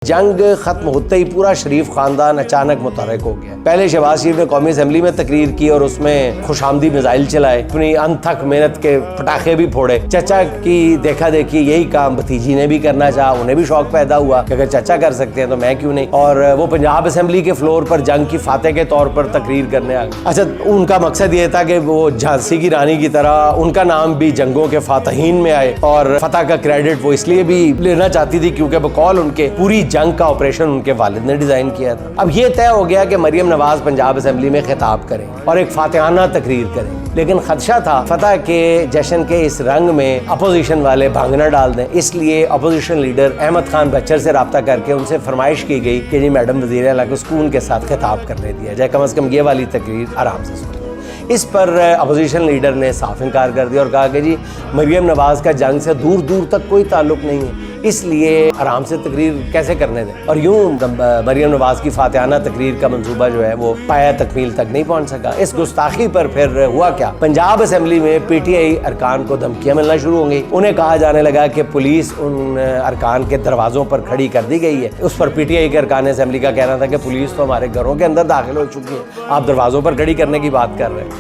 जंग खत्म होते ही पूरा शरीफ खानदान अचानक मुतहरक हो गया। पहले शहबाज शरीफ ने कौमी असम्बली में तकरीर की और उसमें खुशामदी मिसाइल चलाए, अपनी अनथक मेहनत के पटाखे भी फोड़े। चचा की देखा देखी यही काम भतीजी ने भी करना चाहा, उन्हें भी शौक पैदा हुआ कि अगर चचा कर सकते हैं तो मैं क्यों नहीं। और वो पंजाब असम्बली के फ्लोर पर जंग की फातेह के तौर पर तकरीर करने आ गए। अच्छा, उनका मकसद ये था कि वो झांसी की रानी की तरह उनका नाम भी जंगों के फातहीन में आए, और फतह का क्रेडिट वो इसलिए भी लेना चाहती थी क्योंकि बकौल उनके पूरी जंग का ऑपरेशन उनके वालिद ने डिजाइन किया था। अब ये तय हो गया कि मरियम नवाज पंजाब असेंबली में खिताब करें और एक फातिहाना तकरीर करें, लेकिन खदशा था फतह के जश्न के इस रंग में अपोजिशन वाले भांगना डाल दें। इसलिए अपोजिशन लीडर अहमद खान बच्चर से रब्ता करके उनसे फरमाइश की गई कि जी मैडम वज़ीर आला को सुकून के साथ खिताब करने दिया जाए, कम से कम ये वाली तकरीर आराम से सुने। इस पर अपोजिशन लीडर ने साफ इनकार कर दिया और कहा कि जी मरियम नवाज का जंग से दूर दूर तक कोई ताल्लुक नहीं है, इसलिए आराम से तकरीर कैसे करने दें। और यूं मरियम नवाज की फातिहाना तकरीर का मंसूबा जो है वो पाया तकमील तक नहीं पहुंच सका। इस गुस्ताखी पर फिर हुआ क्या, पंजाब असेंबली में पीटीआई अरकान को धमकियां मिलना शुरू हो गई। उन्हें कहा जाने लगा कि पुलिस उन अरकान के दरवाजों पर खड़ी कर दी गई है। उस पर पीटीआई के अरकान असेंबली का कहना था कि पुलिस तो हमारे घरों के अंदर दाखिल हो चुकी है, आप दरवाजों पर खड़ी करने की बात कर रहे हैं।